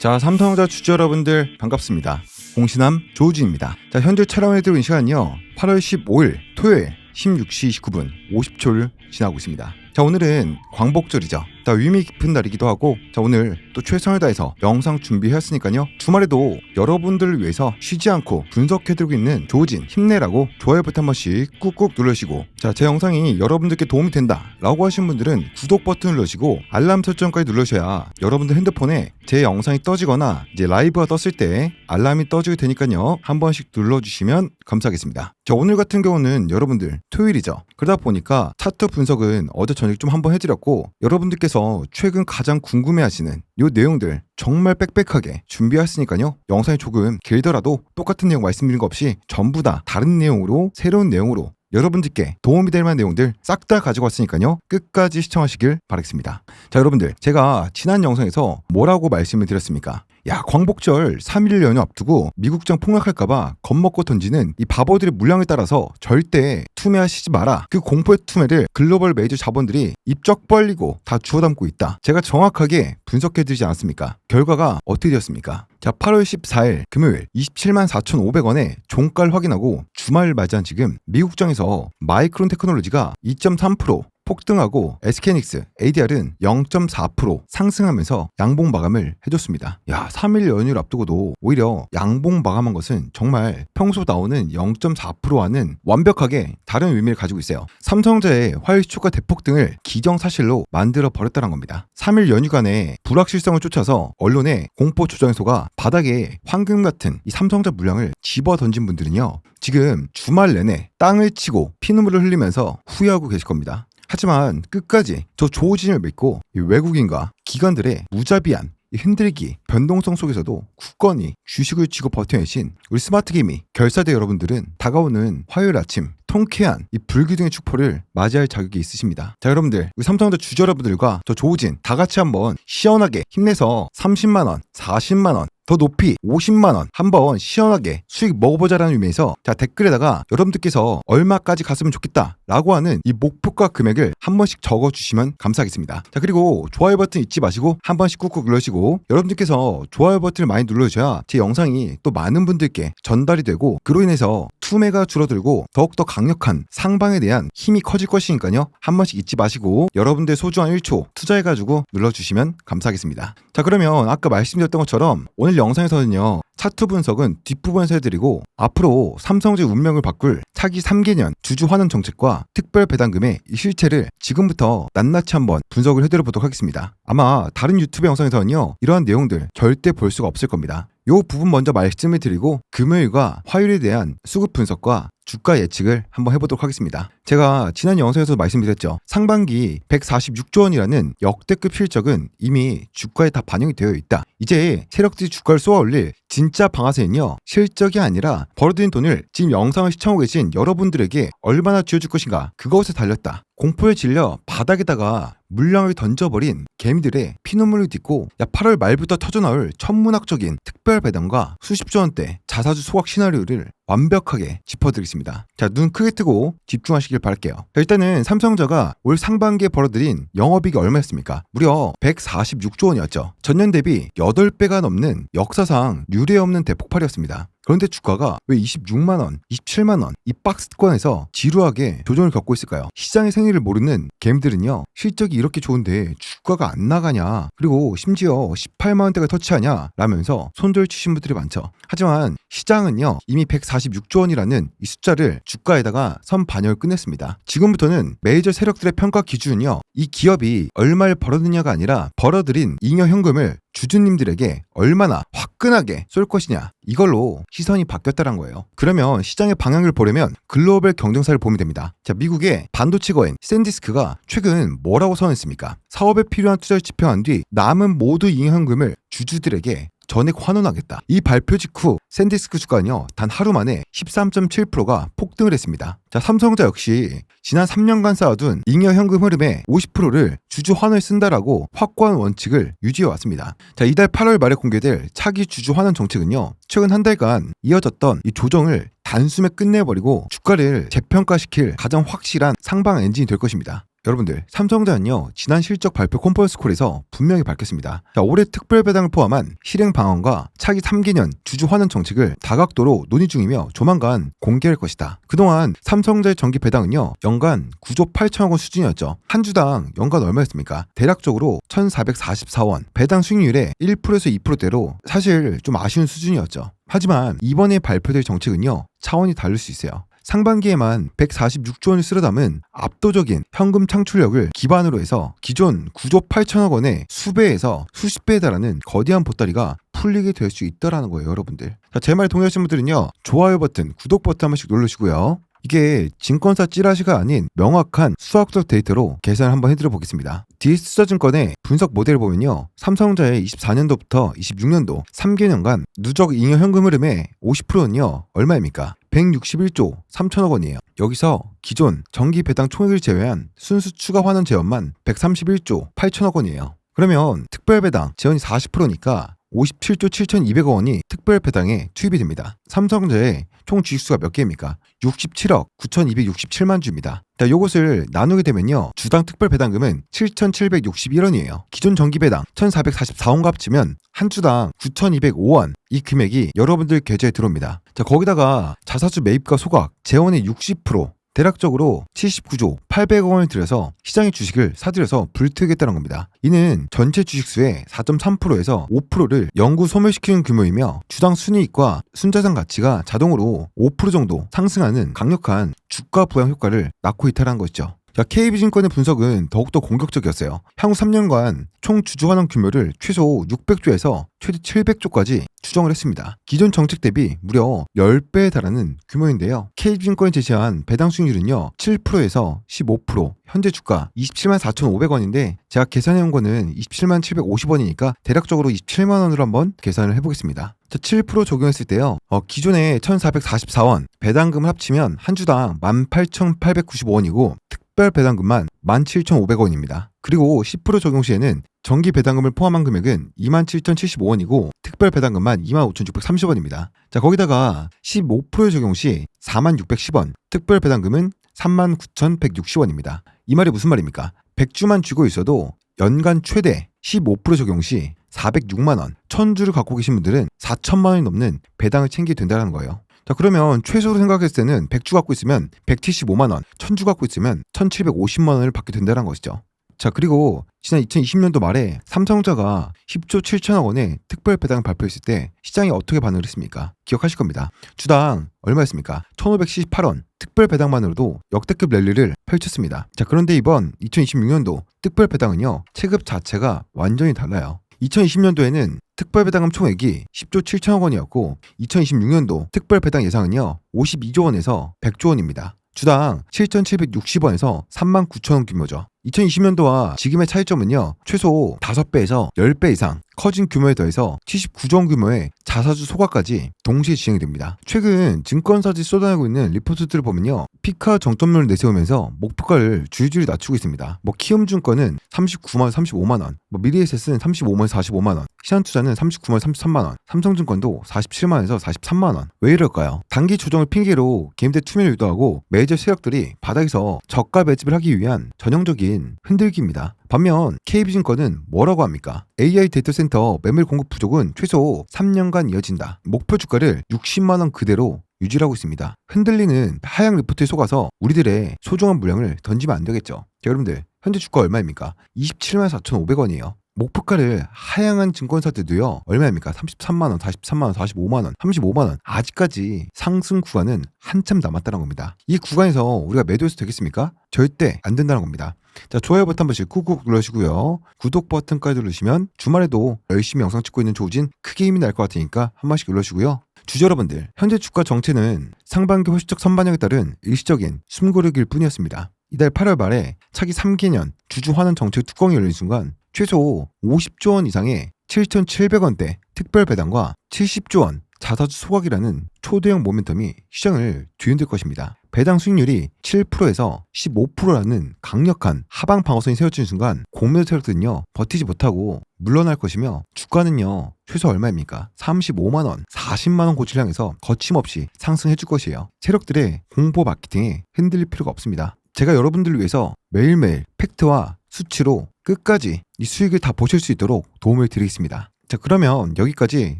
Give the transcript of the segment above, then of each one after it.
자, 삼성전자 주주 여러분들 반갑습니다. 공신함 조우진입니다. 자, 현재 촬영해드리고 있는 시간은요 8월 15일 토요일 16시 29분 50초를 지나고 있습니다. 자, 오늘은 광복절이죠. 자, 의미 깊은 날이기도 하고, 자, 오늘 또 최선을 다해서 영상 준비했으니까요 주말에도 여러분들을 위해서 쉬지 않고 분석해드리고 있는 조우진 힘내라고 좋아요 버튼 한 번씩 꾹꾹 눌러주시고, 자, 제 영상이 여러분들께 도움이 된다 라고 하신 분들은 구독 버튼 누르시고 알람 설정까지 누르셔야 여러분들 핸드폰에 제 영상이 떠지거나 이제 라이브가 떴을 때 알람이 떠지게 되니까요 한 번씩 눌러주시면 감사하겠습니다. 자, 오늘 같은 경우는 여러분들 토요일이죠. 그러다 보니까 차트 분석은 어제 저녁 좀 한번 해드렸고, 여러분들께서 최근 가장 궁금해하시는 요 내용들 정말 빽빽하게 준비했으니까요 영상이 조금 길더라도 똑같은 내용 말씀드린 거 없이 전부 다 다른 내용으로, 새로운 내용으로 여러분들께 도움이 될 만한 내용들 싹 다 가지고 왔으니까요 끝까지 시청하시길 바라겠습니다. 자, 여러분들, 제가 지난 영상에서 뭐라고 말씀을 드렸습니까? 야, 광복절 3일 연휴 앞두고 미국장 폭락할까봐 겁먹고 던지는 이 바보들의 물량에 따라서 절대 투매하시지 마라. 그 공포의 투매를 글로벌 메이저 자본들이 입적 벌리고 다 주워담고 있다. 제가 정확하게 분석해드리지 않았습니까? 결과가 어떻게 되었습니까? 자, 8월 14일 금요일 27만 4,500원에 종가를 확인하고 주말을 맞이한 지금 미국장에서 마이크론 테크놀로지가 2.3% 폭등하고 SK하이닉스, ADR은 0.4% 상승하면서 양봉 마감을 해줬습니다. 야, 3일 연휴를 앞두고도 오히려 양봉 마감한 것은 정말 평소 나오는 0.4%와는 완벽하게 다른 의미를 가지고 있어요. 삼성전자의 화요일 주가 대폭등을 기정사실로 만들어 버렸다는 겁니다. 3일 연휴간의 불확실성을 쫓아서 언론의 공포 조장소가 바닥에 황금 같은 이 삼성전자 물량을 집어 던진 분들은요 지금 주말 내내 땅을 치고 피눈물을 흘리면서 후회하고 계실 겁니다. 하지만 끝까지 저 조우진을 믿고 외국인과 기관들의 무자비한 흔들기, 변동성 속에서도 굳건히 주식을 쥐고 버텨내신 우리 스마트개미 결사대 여러분들은 다가오는 화요일 아침 통쾌한 이 불기둥의 축포를 맞이할 자격이 있으십니다. 자, 여러분들, 우리 삼성전자 주주 여러분들과 저 조우진 다 같이 한번 시원하게 힘내서 30만원, 40만원, 더 높이 50만원 한번 시원하게 수익 먹어보자라는 의미에서, 자, 댓글에다가 여러분들께서 얼마까지 갔으면 좋겠다 라고 하는 이 목표가 금액을 한 번씩 적어주시면 감사하겠습니다. 자, 그리고 좋아요 버튼 잊지 마시고 한 번씩 꾹꾹 눌러주시고, 여러분들께서 좋아요 버튼을 많이 눌러주셔야 제 영상이 또 많은 분들께 전달이 되고, 그로 인해서 투매가 줄어들고 더욱더 강력한 상방에 대한 힘이 커질 것이니까요 한 번씩 잊지 마시고 여러분들 소중한 1초 투자해가지고 눌러주시면 감사하겠습니다. 자, 그러면 아까 말씀드렸던 것처럼 오늘 영상에서는요 차트 분석은 뒷부분에서 해드리고, 앞으로 삼성전자 운명을 바꿀 차기 3개년 주주 환원 정책과 특별 배당금의 이 실체를 지금부터 낱낱이 한번 분석을 해드려 보도록 하겠습니다. 아마 다른 유튜브 영상에서는요 이러한 내용들 절대 볼 수가 없을 겁니다. 이 부분 먼저 말씀을 드리고 금요일과 화요일에 대한 수급 분석과 주가 예측을 한번 해보도록 하겠습니다. 제가 지난 영상에서 말씀드렸죠. 상반기 146조 원이라는 역대급 실적은 이미 주가에 다 반영이 되어 있다. 이제 세력들이 주가를 쏘아 올릴 진짜 방아쇠는요 실적이 아니라 벌어들인 돈을 지금 영상을 시청하고 계신 여러분들에게 얼마나 쥐어줄 것인가, 그것에 달렸다. 공포에 질려 바닥에다가 물량을 던져버린 개미들의 피눈물을 딛고 8월 말부터 터져나올 천문학적인 특별 배당과 수십조 원대 자사주 소각 시나리오를 완벽하게 짚어드리겠습니다. 자, 눈 크게 뜨고 집중하시길 바랄게요. 자, 일단은 삼성전자가 올 상반기에 벌어들인 영업이익이 얼마였습니까? 무려 146조 원이었죠. 전년 대비 8배가 넘는 역사상 유례 없는 대폭발이었습니다. 그런데 주가가 왜 26만원, 27만원 이 박스권에서 지루하게 조정을 겪고 있을까요? 시장의 생리를 모르는 개미들은요 실적이 이렇게 좋은데 주가가 안 나가냐, 그리고 심지어 18만원대가 터치하냐 라면서 손절 치신 분들이 많죠. 하지만 시장은요 이미 146조 원이라는 이 숫자를 주가에다가 선 반영을 끝냈습니다. 지금부터는 메이저 세력들의 평가 기준은요 이 기업이 얼마를 벌었느냐가 아니라 벌어들인 잉여 현금을 주주님들에게 얼마나 화끈하게 쏠 것이냐, 이걸로 시선이 바뀌었다는 거예요. 그러면 시장의 방향을 보려면 글로벌 경쟁사를 보면 됩니다. 자, 미국의 반도체 거인 샌디스크가 최근 뭐라고 선언했습니까? 사업에 필요한 투자를 집행한 뒤 남은 모두 잉여 현금을 주주들에게 전액 환원하겠다. 이 발표 직후 샌디스크 주가는요 단 하루 만에 13.7%가 폭등을 했습니다. 자, 삼성전자 역시 지난 3년간 쌓아둔 잉여 현금 흐름의 50%를 주주 환원에 쓴다라고 확고한 원칙을 유지해 왔습니다. 자, 이달 8월 말에 공개될 차기 주주 환원 정책은요 최근 한 달간 이어졌던 이 조정을 단숨에 끝내버리고 주가를 재평가시킬 가장 확실한 상방 엔진이 될 것입니다. 여러분들, 삼성전자는요 지난 실적 발표 컨퍼런스 콜에서 분명히 밝혔습니다. 자, 올해 특별 배당을 포함한 실행 방안과 차기 3개년 주주 환원 정책을 다각도로 논의 중이며 조만간 공개할 것이다. 그동안 삼성전자의 정기 배당은요 연간 9조 8천억 원 수준이었죠. 한 주당 연간 얼마였습니까? 대략적으로 1,444원, 배당 수익률의 1%에서 2%대로 사실 좀 아쉬운 수준이었죠. 하지만 이번에 발표될 정책은요 차원이 다를 수 있어요. 상반기에만 146조 원을 쓸어 담은 압도적인 현금 창출력을 기반으로 해서 기존 9조 8천억 원의 수배에서 수십 배에 달하는 거대한 보따리가 풀리게 될 수 있다라는 거예요, 여러분들. 자, 제 말 동의하시는 분들은요, 좋아요 버튼, 구독 버튼 한 번씩 누르시고요. 이게 증권사 찌라시가 아닌 명확한 수학적 데이터로 계산을 한번 해드려 보겠습니다. DS투자증권의 분석 모델을 보면요, 삼성전자의 24년도부터 26년도 3개년간 누적 잉여 현금 흐름의 50%는요 얼마입니까? 161조 3천억 원이에요. 여기서 기존 정기 배당 총액을 제외한 순수 추가 환원 재원만 131조 8천억 원이에요. 그러면 특별 배당 재원이 40%니까 57조 7,200억 원이 특별 배당에 투입이 됩니다. 삼성전자의 총 주식수가 몇 개입니까? 67억 9,267만 주입니다. 자, 요것을 나누게 되면요, 주당 특별 배당금은 7,761원이에요. 기존 정기 배당 1,444원과 합치면 한 주당 9,205원, 이 금액이 여러분들 계좌에 들어옵니다. 자, 거기다가 자사주 매입과 소각, 재원의 60%, 대략적으로 79조 800억 원을 들여서 시장의 주식을 사들여서 불트우겠다는 겁니다. 이는 전체 주식수의 4.3%에서 5%를 영구 소멸시키는 규모이며 주당 순이익과 순자산 가치가 자동으로 5% 정도 상승하는 강력한 주가 부양 효과를 낳고 있다는 것이죠. 자, KB증권의 분석은 더욱더 공격적이었어요. 향후 3년간 총 주주 환원 규모를 최소 600조에서 최대 700조까지 추정을 했습니다. 기존 정책 대비 무려 10배에 달하는 규모인데요. KB증권이 제시한 배당 수익률은요 7%에서 15%, 현재 주가 27만 4,500원인데 제가 계산해온 거는 27만 750원이니까 대략적으로 27만 원으로 한번 계산을 해보겠습니다. 자, 7% 적용했을 때요, 기존의 1,444원 배당금을 합치면 한 주당 18,895원이고 특별 배당금만 17,500원입니다. 그리고 10% 적용 시에는 정기 배당금을 포함한 금액은 27,075원이고 특별 배당금만 25,630원입니다. 자, 거기다가 15% 적용 시 4610원, 특별 배당금은 39,160원입니다. 이 말이 무슨 말입니까? 100주만 쥐고 있어도 연간 최대 15% 적용 시 406만원, 1000주를 갖고 계신 분들은 4천만 원이 넘는 배당을 챙기게 된다는 거예요. 자, 그러면 최소로 생각했을 때는 100주 갖고 있으면 175만원, 1000주 갖고 있으면 1750만원을 받게 된다는 것이죠. 자, 그리고 지난 2020년도 말에 삼성전자가 10조 7천억 원의 특별 배당을 발표했을 때 시장이 어떻게 반응을 했습니까? 기억하실 겁니다. 주당 얼마였습니까? 1578원, 특별 배당만으로도 역대급 랠리를 펼쳤습니다. 자, 그런데 이번 2026년도 특별 배당은요, 체급 자체가 완전히 달라요. 2020년도에는 특별 배당금 총액이 10조 7천억 원이었고 2026년도 특별 배당 예상은요 52조 원에서 100조 원입니다. 주당 7,760원에서 39,000원 규모죠. 2020년도와 지금의 차이점은요 최소 5배에서 10배 이상 커진 규모에 더해서 79조 원 규모의 자사주 소각까지 동시에 진행이 됩니다. 최근 증권사들이 쏟아내고 있는 리포트들을 보면요, 피카 정점률을 내세우면서 목표가를 줄줄이 낮추고 있습니다. 키움증권은 39만원 35만원, 미래에셋은 35만원 45만원, 신한투자는 39만원 33만원, 삼성증권도 47만원에서 43만원. 왜 이럴까요? 단기 조정을 핑계로 개인들 투매를 유도하고 메이저 세력들이 바닥에서 저가 매집을 하기 위한 전형적인 흔들기입니다. 반면 KB증권은 뭐라고 합니까? AI 데이터센터 매물 공급 부족은 최소 3년간 이어진다. 목표 주가를 60만원 그대로 유지하고 있습니다. 흔들리는 하향 리포트에 속아서 우리들의 소중한 물량을 던지면 안 되겠죠. 자, 여러분들, 현재 주가 얼마입니까? 27만 4,500원이에요. 목표가를 하향한 증권사들도요 얼마입니까? 33만원, 43만원, 45만원, 35만원. 아직까지 상승 구간은 한참 남았다는 겁니다. 이 구간에서 우리가 매도해도 되겠습니까? 절대 안 된다는 겁니다. 자, 좋아요 버튼 한 번씩 꾹꾹 눌러주시고요. 구독 버튼까지 누르시면 주말에도 열심히 영상 찍고 있는 조우진 크게 힘이 날 것 같으니까 한 번씩 눌러주시고요. 주주 여러분들, 현재 주가 정체는 상반기 호시적 선반영에 따른 일시적인 숨고르기일 뿐이었습니다. 이달 8월 말에 차기 3개년 주주 환원 정책 뚜껑이 열린 순간 최소 50조 원 이상의 7,700원대 특별 배당과 70조 원 자사주 소각이라는 초대형 모멘텀이 시장을 뒤흔들 것입니다. 배당 수익률이 7%에서 15%라는 강력한 하방 방어선이 세워지는 순간 공매도 세력들은요 버티지 못하고 물러날 것이며 주가는요 최소 얼마입니까? 35만원, 40만원 고치를 향해서 거침없이 상승해 줄 것이에요. 세력들의 공보 마케팅에 흔들릴 필요가 없습니다. 제가 여러분들을 위해서 매일매일 팩트와 수치로 끝까지 이 수익을 다 보실 수 있도록 도움을 드리겠습니다. 자, 그러면 여기까지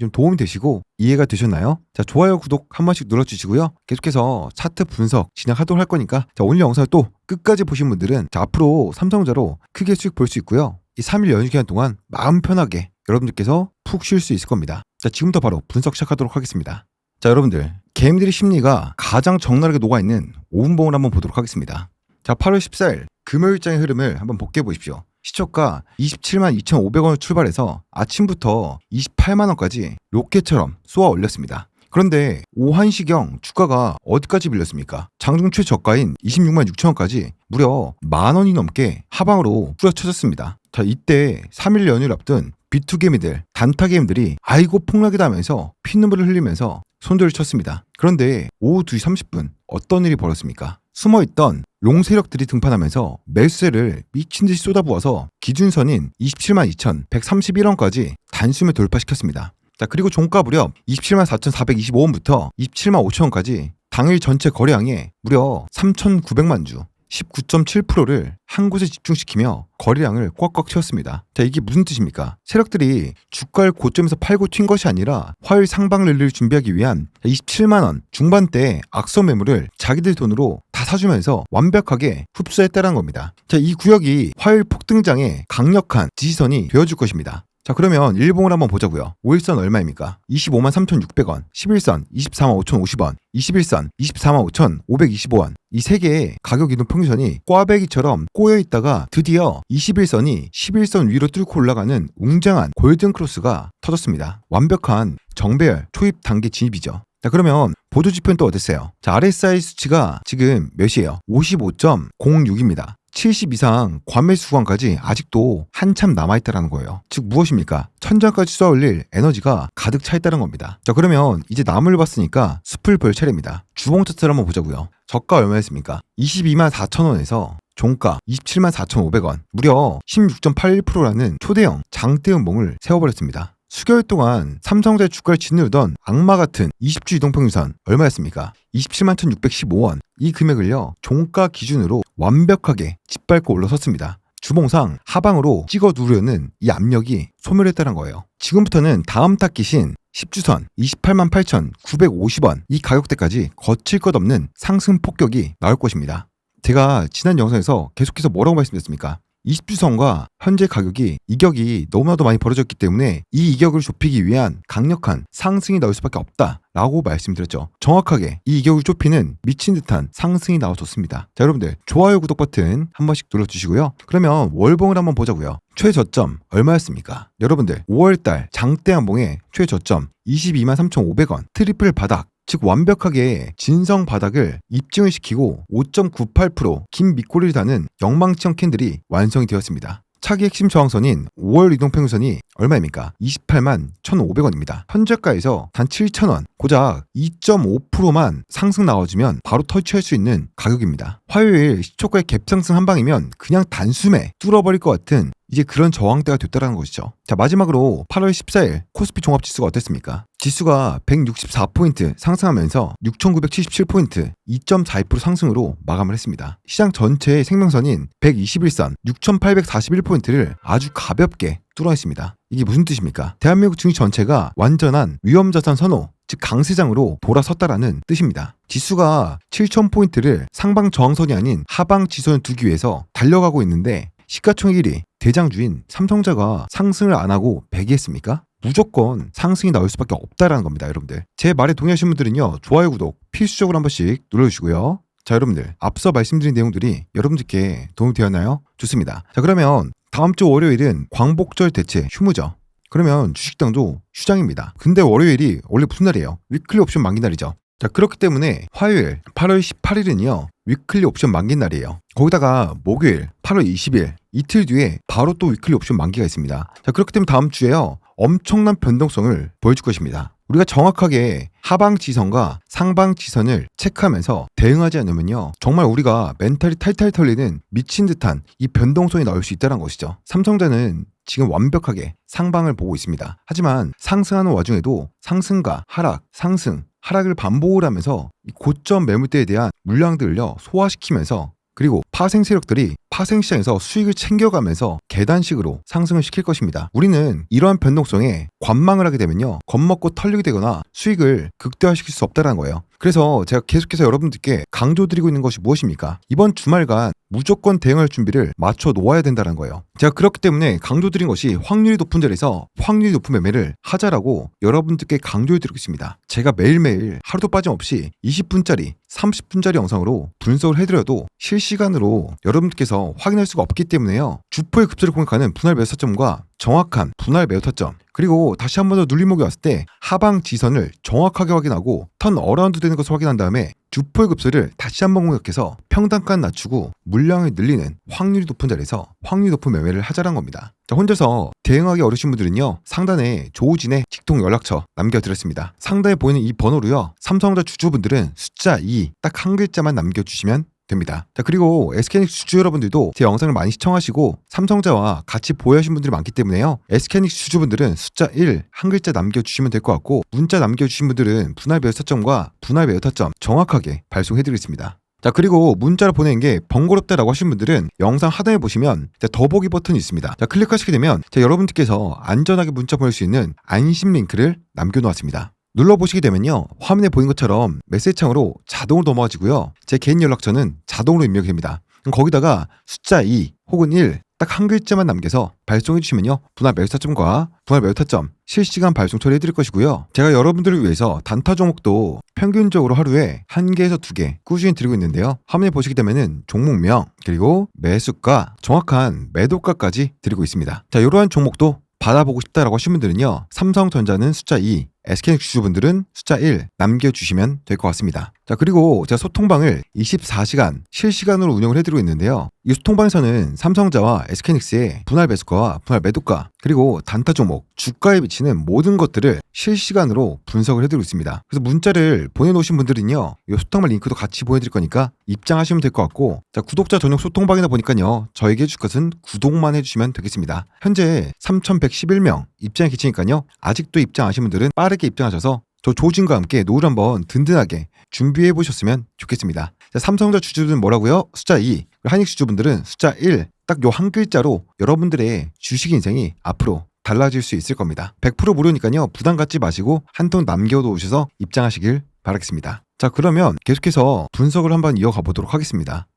좀 도움이 되시고 이해가 되셨나요? 자, 좋아요, 구독 한 번씩 눌러주시고요. 계속해서 차트 분석 진행하도록 할 거니까 자, 오늘 영상을 또 끝까지 보신 분들은 자, 앞으로 삼성전자로 크게 수익 볼 수 있고요. 이 3일 연휴 기간 동안 마음 편하게 여러분들께서 푹 쉴 수 있을 겁니다. 자, 지금부터 바로 분석 시작하도록 하겠습니다. 자, 여러분들 개인들의 심리가 가장 적나라하게 녹아있는 5분봉을 한번 보도록 하겠습니다. 자, 8월 14일 금요일장의 흐름을 한번 복귀해 보십시오. 시초가 27만 2,500원을 출발해서 아침부터 28만 원까지 로켓처럼 쏘아 올렸습니다. 그런데 오후 1시경 주가가 어디까지 밀렸습니까? 장중 최저가인 26만 6천 원까지 무려 만 원이 넘게 하방으로 후려쳐졌습니다. 자, 이때 3일 연휴를 앞둔 B2게임들, 단타게임들이 아이고 폭락이다 하면서 피눈물을 흘리면서 손들을 쳤습니다. 그런데 오후 2시 30분 어떤 일이 벌어졌습니까? 숨어있던 롱 세력들이 등판하면서 매수세를 미친듯이 쏟아부어서 기준선인 27만 2,131원까지 단숨에 돌파시켰습니다. 자, 그리고 종가 무렵 27만 4,425원부터 27만 5천원까지 당일 전체 거래량의 무려 3,900만 주 19.7%를 한 곳에 집중시키며 거래량을 꽉꽉 채웠습니다. 자, 이게 무슨 뜻입니까? 세력들이 주가를 고점에서 팔고 튄 것이 아니라 화요일 상방 랠리를 준비하기 위한 27만 원 중반대의 악성 매물을 자기들 돈으로 다 사주면서 완벽하게 흡수했다는 겁니다. 자, 이 구역이 화요일 폭등장의 강력한 지지선이 되어줄 것입니다. 자, 그러면 일봉을 한번 보자고요. 5일선 얼마입니까? 25만 3,600원, 11선 24만 5,050원, 21선 24만 5,525원. 이 세 개의 가격 이동 평균선이 꽈배기처럼 꼬여있다가 드디어 21선이 11선 위로 뚫고 올라가는 웅장한 골든 크로스가 터졌습니다. 완벽한 정배열 초입 단계 진입이죠. 자, 그러면 보조지표는 또 어땠어요? 자, RSI 수치가 지금 몇이에요? 55.06입니다. 70 이상 과매수 구간까지 아직도 한참 남아있다는 거예요. 즉 무엇입니까? 천장까지 쏘아올릴 에너지가 가득 차있다는 겁니다. 자, 그러면 이제 나무를 봤으니까 숲을 볼 차례입니다. 주봉 차트를 한번 보자고요. 저가 얼마였습니까? 22만 4천원에서 종가 27만 4,500원, 무려 16.81%라는 초대형 장대음봉을 세워버렸습니다. 수개월 동안 삼성전자 주가를 짓누르던 악마 같은 20주 이동평균선 얼마였습니까? 27만 1,615원. 이 금액을요 종가 기준으로 완벽하게 짓밟고 올라섰습니다. 주봉상 하방으로 찍어 누르려는 이 압력이 소멸했다는 거예요. 지금부터는 다음 탁기신 10주선 28만 8,950원 이 가격대까지 거칠 것 없는 상승 폭격이 나올 것입니다. 제가 지난 영상에서 계속해서 뭐라고 말씀드렸습니까? 20주선과 현재 가격이 이격이 너무나도 많이 벌어졌기 때문에 이 이격을 좁히기 위한 강력한 상승이 나올 수밖에 없다라고 말씀드렸죠. 정확하게 이 이격을 좁히는 미친 듯한 상승이 나와줬습니다. 자, 여러분들 좋아요, 구독 버튼 한 번씩 눌러주시고요. 그러면 월봉을 한번 보자고요. 최저점 얼마였습니까? 여러분들 5월달 장대한봉의 최저점 22만 3,500원 트리플 바닥, 즉 완벽하게 진성 바닥을 입증을 시키고 5.98% 긴 밑꼬리를 다는 영망치형 캔들이 완성이 되었습니다. 차기 핵심 저항선인 5월 이동평균선이 얼마입니까? 28만 1,500원입니다. 현저가에서 단 7,000원, 고작 2.5%만 상승 나와주면 바로 터치할 수 있는 가격입니다. 화요일 시초가의 갭상승 한 방이면 그냥 단숨에 뚫어버릴 것 같은 이제 그런 저항대가 됐다는 것이죠. 자, 마지막으로 8월 14일 코스피 종합지수가 어땠습니까? 지수가 164포인트 상승하면서 6,977포인트 2.42% 상승으로 마감을 했습니다. 시장 전체의 생명선인 121선 6,841포인트를 아주 가볍게 뚫어냈습니다. 이게 무슨 뜻입니까? 대한민국 증시 전체가 완전한 위험자산 선호, 즉 강세장으로 돌아섰다라는 뜻입니다. 지수가 7,000포인트를 상방 저항선이 아닌 하방 지선을 두기 위해서 달려가고 있는데 시가총액 1위 대장주인 삼성전자가 상승을 안 하고 배기했습니까? 무조건 상승이 나올 수밖에 없다라는 겁니다, 여러분들. 제 말에 동의하시는 분들은요, 좋아요, 구독 필수적으로 한 번씩 눌러주시고요. 자, 여러분들 앞서 말씀드린 내용들이 여러분들께 도움이 되었나요? 좋습니다. 자, 그러면 다음 주 월요일은 광복절 대체 휴무죠. 그러면 주식당도 휴장입니다. 근데 월요일이 원래 무슨 날이에요? 위클리 옵션 만기 날이죠. 자, 그렇기 때문에 화요일 8월 18일은요 위클리 옵션 만기 날이에요. 거기다가 목요일 8월 20일 이틀 뒤에 바로 또 위클리 옵션 만기가 있습니다. 자, 그렇기 때문에 다음 주에요 엄청난 변동성을 보여줄 것입니다. 우리가 정확하게 하방 지선과 상방 지선을 체크하면서 대응하지 않으면요 정말 우리가 멘탈이 탈탈 털리는 미친 듯한 이 변동성이 나올 수 있다는 것이죠. 삼성전자는 지금 완벽하게 상방을 보고 있습니다. 하지만 상승하는 와중에도 상승과 하락, 상승, 하락을 반복을 하면서 이 고점 매물대에 대한 물량들을요 소화시키면서 그리고 파생 세력들이 파생 시장에서 수익을 챙겨가면서 계단식으로 상승을 시킬 것입니다. 우리는 이러한 변동성에 관망을 하게 되면요, 겁먹고 털리게 되거나 수익을 극대화시킬 수 없다는 거예요. 그래서 제가 계속해서 여러분들께 강조드리고 있는 것이 무엇입니까? 이번 주말간 무조건 대응할 준비를 맞춰 놓아야 된다는 거예요. 제가 그렇기 때문에 강조드린 것이 확률이 높은 자리에서 확률이 높은 매매를 하자라고 여러분들께 강조해드리고 있습니다. 제가 매일매일 하루도 빠짐없이 20분짜리 30분짜리 영상으로 분석을 해드려도 실시간으로 여러분들께서 확인할 수가 없기 때문에요, 주포의 급제를 공략하는 분할 매수 타점과 정확한 분할 매도 타점, 그리고 다시 한 번 더 눌림목이 왔을 때 하방 지선을 정확하게 확인하고 턴 어라운드 되는 것을 확인한 다음에 주포의 급소를 다시 한 번 공략해서 평단가는 낮추고 물량을 늘리는 확률이 높은 자리에서 확률이 높은 매매를 하자란 겁니다. 자, 혼자서 대응하기 어려우신 분들은요, 상단에 조우진의 직통 연락처 남겨드렸습니다. 상단에 보이는 이 번호로요, 삼성전자 주주분들은 숫자 2 딱 한 글자만 남겨주시면 됩니다. 자, 그리고 SK하이닉스 주주 여러분들도 제 영상을 많이 시청하시고 삼성자와 같이 보유하신 분들이 많기 때문에요, SK하이닉스 주주분들은 숫자 1 한 글자 남겨주시면 될 것 같고, 문자 남겨주신 분들은 분할 매수 타점과 분할 매도 타점 정확하게 발송해드리겠습니다. 자, 그리고 문자를 보내는 게 번거롭다라고 하신 분들은 영상 하단에 보시면 더보기 버튼이 있습니다. 자, 클릭하시게 되면 여러분들께서 안전하게 문자 보낼 수 있는 안심 링크를 남겨놓았습니다. 눌러보시게 되면요, 화면에 보이는 것처럼 메시지 창으로 자동으로 넘어가지고요, 제 개인 연락처는 자동으로 입력이 됩니다. 거기다가 숫자 2 혹은 1 딱 한 글자만 남겨서 발송해 주시면요, 분할 매수 타점과 분할 매도 타점 실시간 발송 처리해 드릴 것이고요, 제가 여러분들을 위해서 단타 종목도 평균적으로 하루에 1개에서 2개 꾸준히 드리고 있는데요, 화면에 보시게 되면은 종목명 그리고 매수가, 정확한 매도가까지 드리고 있습니다. 자, 이러한 종목도 받아보고 싶다라고 하신 분들은요, 삼성전자는 숫자 2, SK하이닉스 주주분들은 숫자 1 남겨주시면 될 것 같습니다. 자, 그리고 제가 소통방을 24시간 실시간으로 운영을 해드리고 있는데요, 이 소통방에서는 삼성자와 SK하이닉스의 분할 매수가와 분할 매도가, 그리고 단타 종목, 주가에 비치는 모든 것들을 실시간으로 분석을 해드리고 있습니다. 그래서 문자를 보내놓으신 분들은요, 이 소통방 링크도 같이 보내드릴 거니까 입장하시면 될 것 같고, 자, 구독자 전용 소통방이다 보니까요, 저에게 해줄 것은 구독만 해주시면 되겠습니다. 현재 3,111명 입장이 계시니까요, 아직도 입장 안 하신 분들은 빠르게 입장하셔서 저 조진과 함께 노후를 한번 든든하게 준비해 보셨으면 좋겠습니다. 자, 삼성전자 주주들은 뭐라고요? 숫자 2, 하이닉스 주주분들은 숫자 1, 딱 요 한 글자로 여러분들의 주식 인생이 앞으로 달라질 수 있을 겁니다. 100% 무료니까요, 부담 갖지 마시고 한 통 남겨놓으셔서 입장하시길 바라겠습니다. 자, 그러면 계속해서 분석을 한번 이어가 보도록 하겠습니다.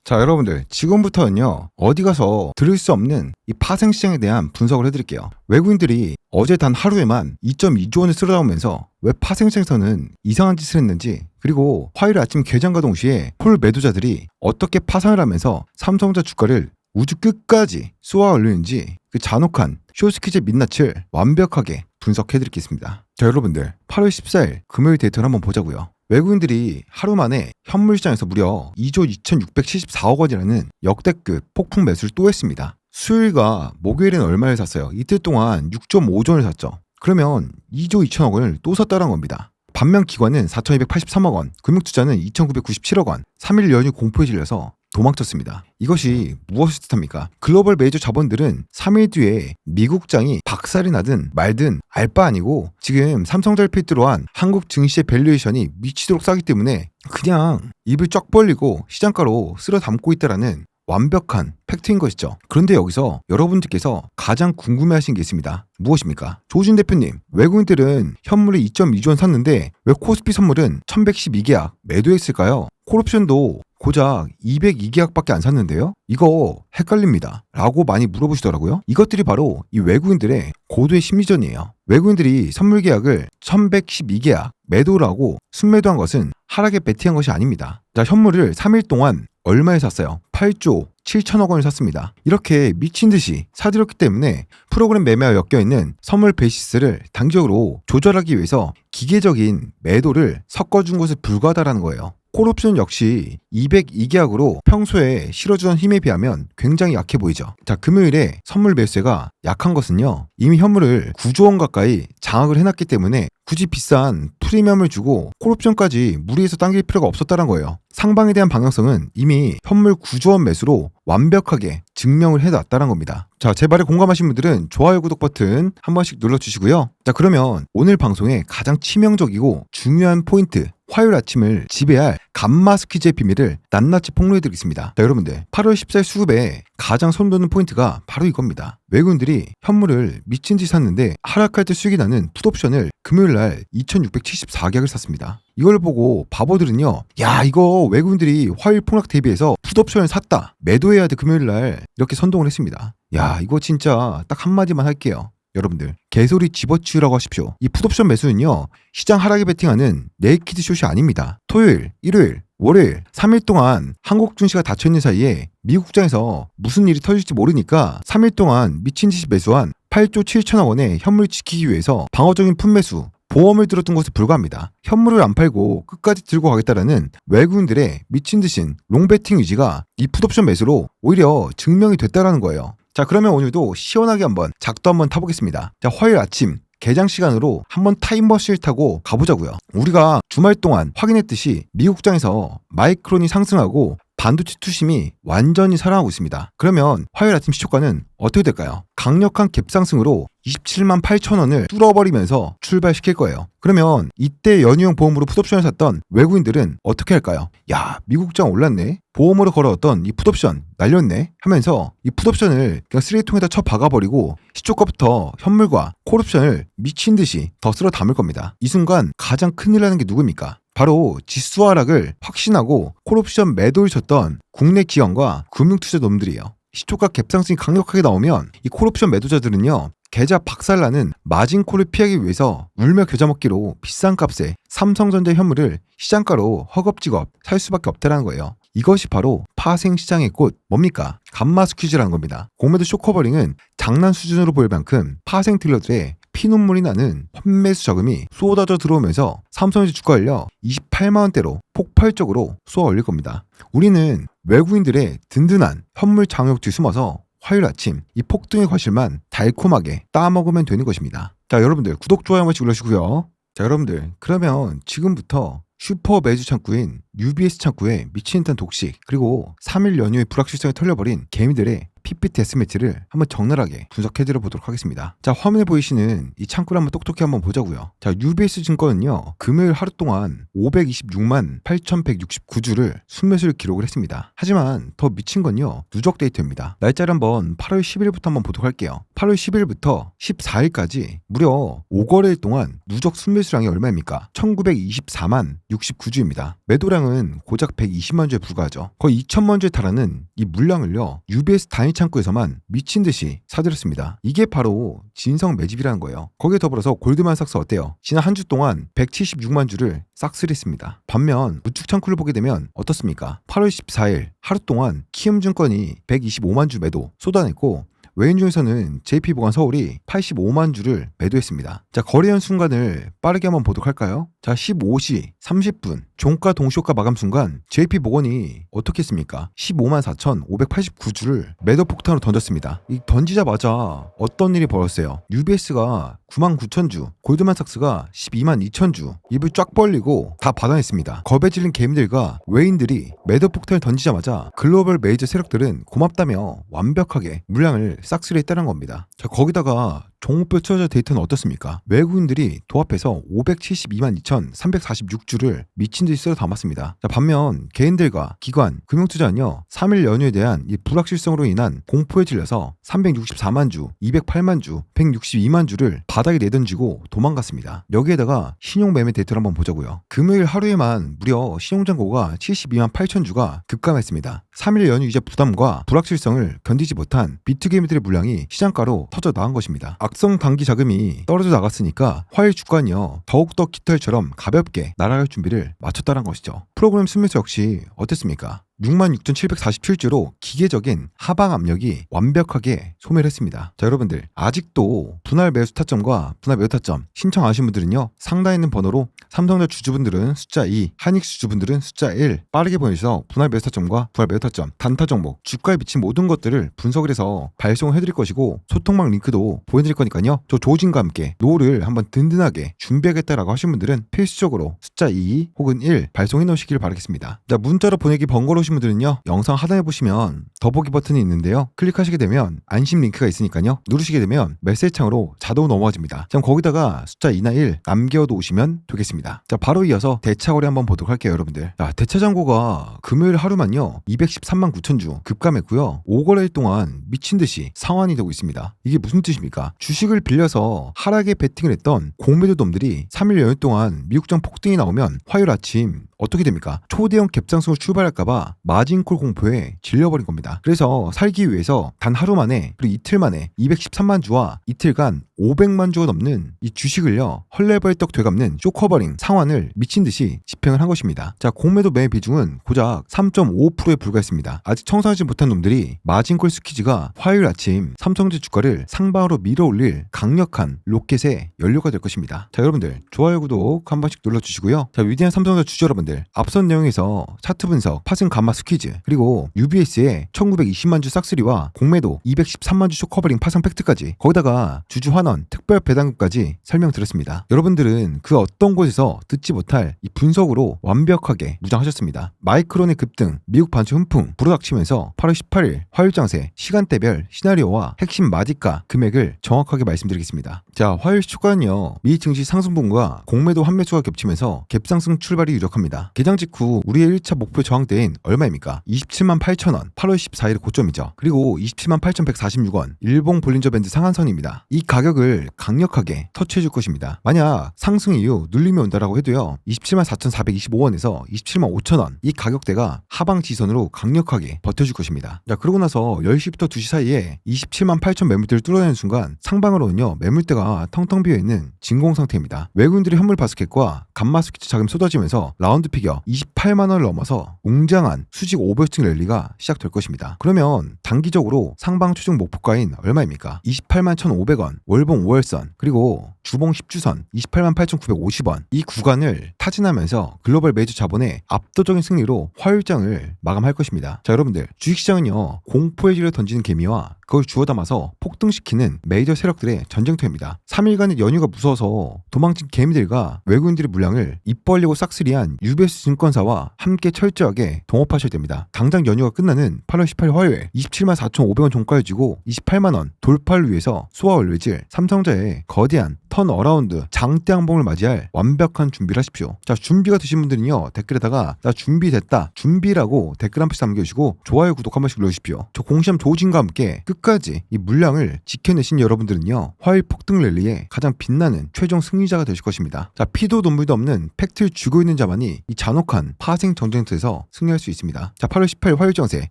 자, 여러분들 지금부터는요, 어디 가서 들을 수 없는 이 파생시장에 대한 분석을 해드릴게요. 외국인들이 어제 단 하루에만 2.2조 원을 쓸어나오면서 왜 파생시장에서는 이상한 짓을 했는지, 그리고 화요일 아침 개장과 동시에 폴 매도자들이 어떻게 파산을 하면서 삼성전자 주가를 우주 끝까지 쏘아 올리는지, 그 잔혹한 쇼스퀴즈의 민낯을 완벽하게 분석해드리겠습니다. 자, 여러분들 8월 14일 금요일 데이터를 한번 보자고요. 외국인들이 하루 만에 현물 시장에서 무려 2조 2,674억 원이라는 역대급 폭풍 매수를 또 했습니다. 수요일과 목요일에는 얼마를 샀어요? 이틀 동안 6.5조 원을 샀죠. 그러면 2조 2천억 원을 또 샀다는 겁니다. 반면 기관은 4,283억 원, 금융투자는 2,997억 원, 3일 연휴 공포에 질려서 도망쳤습니다. 이것이 무엇을 뜻합니까? 글로벌 메이저 자본들은 3일 뒤에 미국장이 박살이 나든 말든 알 바 아니고, 지금 삼성전자를 필두로 한 한국 증시의 밸류에이션이 미치도록 싸기 때문에 그냥 입을 쫙 벌리고 시장가로 쓸어 담고 있다라는 완벽한 팩트인 것이죠. 그런데 여기서 여러분들께서 가장 궁금해하신 게 있습니다. 무엇입니까? 조진 대표님, 외국인들은 현물을 2.2조 원 샀는데 왜 코스피 선물은 1112계약 매도했을까요? 콜옵션도 고작 202계약밖에 안 샀는데요? 이거 헷갈립니다 라고 많이 물어보시더라고요. 이것들이 바로 이 외국인들의 고도의 심리전이에요. 외국인들이 선물 계약을 1112계약 매도를 하고 순매도한 것은 하락에 베팅한 것이 아닙니다. 자, 현물을 3일 동안 얼마에 샀어요? 8조 7천억 원을 샀습니다. 이렇게 미친 듯이 사들였기 때문에 프로그램 매매와 엮여있는 선물 베이시스를 단기적으로 조절하기 위해서 기계적인 매도를 섞어준 것에 불과하다는 거예요. 콜옵션 역시 202계약으로 평소에 실어주던 힘에 비하면 굉장히 약해 보이죠. 자, 금요일에 선물 매수세가 약한 것은요, 이미 현물을 9조 원 가까이 장악을 해놨기 때문에 굳이 비싼 프리미엄을 주고 콜옵션까지 무리해서 당길 필요가 없었다는 거예요. 상방에 대한 방향성은 이미 현물 9조 원 매수로 완벽하게 증명을 해놨다는 겁니다. 자, 제 말에 공감하신 분들은 좋아요, 구독 버튼 한 번씩 눌러주시고요. 자, 그러면 오늘 방송의 가장 치명적이고 중요한 포인트 화요일 아침을 지배할 감마 스퀴즈의 비밀을 낱낱이 폭로해드리겠습니다. 자, 여러분들 8월 14일 수급에 가장 소름 돋는 포인트가 바로 이겁니다. 외국인들이 현물을 미친 듯이 샀는데 하락할 때 수익이 나는 풋옵션을 금요일날 2674계약을 샀습니다. 이걸 보고 바보들은요, 야 이거 외국인들이 화요일 폭락 대비해서 풋옵션을 샀다, 매도해야 돼 금요일날, 이렇게 선동을 했습니다. 야 이거 진짜 딱 한마디만 할게요. 여러분들 개소리 집어치우라고 하십시오. 이 풋옵션 매수는요, 시장 하락에 베팅하는 네이키드 숏이 아닙니다. 토요일, 일요일, 월요일 3일 동안 한국 증시가 닫혀있는 사이에 미국장에서 무슨 일이 터질지 모르니까 3일 동안 미친듯이 매수한 8조 7천억 원의 현물을 지키기 위해서 방어적인 풋매수, 보험을 들었던 것에 불과합니다. 현물을 안 팔고 끝까지 들고 가겠다라는 외국인들의 미친듯이 롱베팅 의지가 이 풋옵션 매수로 오히려 증명이 됐다라는 거예요. 자, 그러면 오늘도 시원하게 한번 작도 한번 타보겠습니다. 자, 화요일 아침 개장 시간으로 한번 타임머신을 타고 가보자고요. 우리가 주말 동안 확인했듯이 미국장에서 마이크론이 상승하고 반도체 투심이 완전히 살아나고 있습니다. 그러면 화요일 아침 시초가는 어떻게 될까요? 강력한 갭상승으로 27만 8천 원을 뚫어버리면서 출발시킬 거예요. 그러면 이때 연휴용 보험으로 풋옵션을 샀던 외국인들은 어떻게 할까요? 야, 미국장 올랐네? 보험으로 걸어왔던 이 풋옵션 날렸네? 하면서 이 풋옵션을 그냥 쓰레기통에다 쳐 박아버리고 시초가부터 현물과 콜옵션을 미친듯이 더 쓸어 담을 겁니다. 이 순간 가장 큰일 나는 게 누굽니까? 바로 지수 하락을 확신하고 콜옵션 매도를 쳤던 국내 기관과 금융투자 놈들이에요. 시초가 갭상승이 강력하게 나오면 이 콜옵션 매도자들은요, 계좌 박살나는 마진콜을 피하기 위해서 울며 겨자 먹기로 비싼 값에 삼성전자 현물을 시장가로 허겁지겁 살 수밖에 없다는 거예요. 이것이 바로 파생시장의 꽃, 뭡니까? 감마 스퀴즈라는 겁니다. 공매도 쇼커버링은 장난 수준으로 보일 만큼 파생 딜러들의 피눈물이 나는 환매수 자금이 쏟아져 들어오면서 삼성전자 주가를요 28만원대로 폭발적으로 쏘아 올릴 겁니다. 우리는 외국인들의 든든한 현물 장욕 뒤 숨어서 화요일 아침 이 폭등의 과실만 달콤하게 따먹으면 되는 것입니다. 자, 여러분들 구독, 좋아요 한 번씩 눌러주시고요. 자, 여러분들 그러면 지금부터 슈퍼 매주 창구인 UBS 창구에 미친 듯한 독식, 그리고 3일 연휴의 불확실성에 털려버린 개미들의 PPT S매치를 한번 적나라하게 분석해드려 보도록 하겠습니다. 자, 화면에 보이시는 이 창구를 한번 똑똑히 한번 보자고요. 자, UBS 증권은요 금요일 하루 동안 526만 8,169주를 순매수를 기록을 했습니다. 하지만 더 미친 건요, 누적 데이터입니다. 날짜를 한번 8월 10일부터 한번 보도록 할게요. 8월 10일부터 14일까지 무려 5거래일 동안 누적 순매수량이 얼마입니까? 1924만 69주입니다. 매도량은 고작 120만 주에 불과하죠. 거의 2천만 주에 달하는 이 물량을요 UBS 단위 창구에서만 미친듯이 사들였습니다. 이게 바로 진성 매집이라는 거예요. 거기에 더불어서 골드만삭스 어때요? 지난 한 주 동안 176만 주를 싹쓸이했습니다. 반면 우측 창구를 보게 되면 어떻습니까? 8월 14일 하루 동안 키움증권이 125만 주 매도 쏟아냈고, 외인 중에서는 JP보건 서울이 85만 주를 매도했습니다. 자, 거래한 순간을 빠르게 한번 보도록 할까요? 자, 15시 30분 종가 동시효과 마감 순간 JP보건이 어떻게 했습니까? 15만 4,589주를 매도 폭탄으로 던졌습니다. 이 던지자마자 어떤 일이 벌었어요? UBS가 9만 9천주, 골드만삭스가 12만 2천주, 입을 쫙 벌리고 다 받아냈습니다. 겁에 질린 개미들과 외인들이 매도 폭탄을 던지자마자 글로벌 메이저 세력들은 고맙다며 완벽하게 물량을 싹쓸이했다는 겁니다. 자, 거기다가 종목별 투자자 데이터는 어떻습니까? 외국인들이 도합해서 572만 2,346주를 미친듯이 쓸어 담았습니다. 자, 반면 개인들과 기관, 금융투자는요 3일 연휴에 대한 이 불확실성으로 인한 공포에 질려서 364만 주, 208만 주, 162만 주를 바닥에 내던지고 도망갔습니다. 여기에다가 신용매매 데이터를 한번 보자고요. 금요일 하루에만 무려 신용잔고가 72만 8천 주가 급감했습니다. 3일 연휴 이자 부담과 불확실성을 견디지 못한 비트게임들의 물량이 시장가로 터져 나간 것입니다. 악성 단기 자금이 떨어져 나갔으니까 화요일 주가는요 더욱더 깃털처럼 가볍게 날아갈 준비를 마쳤다는 것이죠. 프로그램 순매수 역시 어땠습니까? 66,747주로 기계적인 하방 압력이 완벽하게 소멸 했습니다. 자, 여러분들 아직도 분할 매수 타점과 분할 매도 타점 신청하신 분들은요 상단에 있는 번호로 삼성전자 주주분들은 숫자 2, 하이닉스 주주분들은 숫자 1 빠르게 보내주셔서 분할 매수 타점과 분할 매도 타점, 단타 종목, 주가에 비친 모든 것들을 분석을 해서 발송을 해드릴 것이고, 소통망 링크도 보내드릴 거니까요 저 조진과 함께 노를 한번 든든하게 준비하겠다라고 하신 분들은 필수적으로 숫자 2 혹은 1 발송해 놓으시기 하시길 바라겠습니다. 자, 문자로 보내기 번거로우신 분들은요, 영상 하단에 보시면 더보기 버튼이 있는데요. 클릭하시게 되면 안심 링크가 있으니까요. 누르시게 되면 메시지 창으로 자동 넘어집니다. 자, 거기다가 숫자 2나 1 남겨놓으시면 되겠습니다. 자, 바로 이어서 대차거래 한번 보도록 할게요, 여러분들. 자, 대차장고가 금요일 하루만요 213만 9천 주 급감했고요. 5거래일 동안 미친듯이 상환이 되고 있습니다. 이게 무슨 뜻입니까? 주식을 빌려서 하락에 베팅을 했던 공매도 놈들이 3일 연휴 동안 미국장 폭등이 나오면 화요일 아침 어떻게 됩니까? 초대형 갭상승을 출발할까봐 마진콜 공포에 질려버린 겁니다. 그래서 살기 위해서 단 하루 만에 그리고 이틀 만에 213만 주와 이틀간 500만 주가 넘는 이 주식을요 헐레벌떡 되갚는 쇼커버링 상환을 미친듯이 집행을 한 것입니다. 자, 공매도 매매 비중은 고작 3.55%에 불과했습니다. 아직 청소하지 못한 놈들이 마진콜 스퀴즈가 화요일 아침 삼성전자 주가를 상방으로 밀어올릴 강력한 로켓의 연료가 될 것입니다. 자, 여러분들 좋아요 구독 한 번씩 눌러주시고요. 자, 위대한 삼성전자 주주 여러분들, 앞선 내용에서 차트 분석, 파생 감마 스퀴즈, 그리고 UBS의 1920만 주 싹쓸이와 공매도 213만 주 쇼커버링 파생 팩트까지, 거기다가 주주 환원, 특별 배당금까지 설명드렸습니다. 여러분들은 그 어떤 곳에서 듣지 못할 이 분석으로 완벽하게 무장하셨습니다. 마이크론의 급등, 미국 반초 훈풍 불어닥치면서 8월 18일 화요일 장세 시간대별 시나리오와 핵심 마디가 금액을 정확하게 말씀드리겠습니다. 자, 화요일 주가는요 미 증시 상승분과 공매도 환매수가 겹치면서 갭상승 출발이 유력합니다. 개장 직후 우리의 1차 목표 저항대인 얼마입니까? 27만 8천원, 8월 14일 고점이죠. 그리고 27만 8,146원, 일봉 볼린저 밴드 상한선입니다. 이 가격을 강력하게 터치해줄 것입니다. 만약 상승 이후 눌림이 온다라고 해도요 27만 4,425원에서 27만 5천원, 이 가격대가 하방 지선으로 강력하게 버텨줄 것입니다. 자, 그러고 나서 10시부터 2시 사이에 27만 8천 매물대를 뚫어내는 순간 상방으로는요 매물대가 텅텅 비어있는 진공 상태입니다. 외국인들의 현물 바스켓과 감마 스퀴즈 자금 쏟아지면서 라운드 피겨 28만원을 넘어서 웅장한 수직 500층 랠리가 시작될 것입니다. 그러면 단기적으로 상방 최종 목표가인 얼마입니까? 28만 1,500원, 월봉 5월선, 그리고 주봉 10주선 28만 8,950원, 이 구간을 타진하면서 글로벌 메이저 자본의 압도적인 승리로 화요일장을 마감할 것입니다. 자, 여러분들 주식시장은요 공포의 질을 던지는 개미와 그걸 주워 담아서 폭등시키는 메이저 세력들의 전쟁터입니다. 3일간의 연휴가 무서워서 도망친 개미들과 외국인들의 물량을 입 벌리고 싹쓸이한 UBS 증권사와 함께 철저하게 동업하셔야 됩니다. 당장 연휴가 끝나는 8월 18일 화요일 27만 4,500원 종가를 쥐고 28만원 돌파를 위해서 쏘아올려질 삼성자의 거대한 턴어라운드 장대 항봉을 맞이할 완벽한 준비를 하십시오. 자, 준비가 되신 분들은요 댓글에다가 나 준비됐다, 준비라고 댓글 한 표씩 남겨주시고 좋아요 구독 한 번씩 눌러주십시오. 저 공시함 조진과 함께 끝까지 이 물량을 지켜내신 여러분들은요 화요일 폭등 랠리에 가장 빛나는 최종 승리자가 되실 것입니다. 자, 피도 눈물도 없는 팩트를 쥐고 있는 자만이 이 잔혹한 파생 전쟁터에서 승리할 수 있습니다. 자, 8월 18일 화요일 장세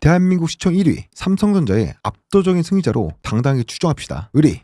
대한민국 시총 1위 삼성전자의 압도적인 승리자로 당당하게 추정합시다. 의리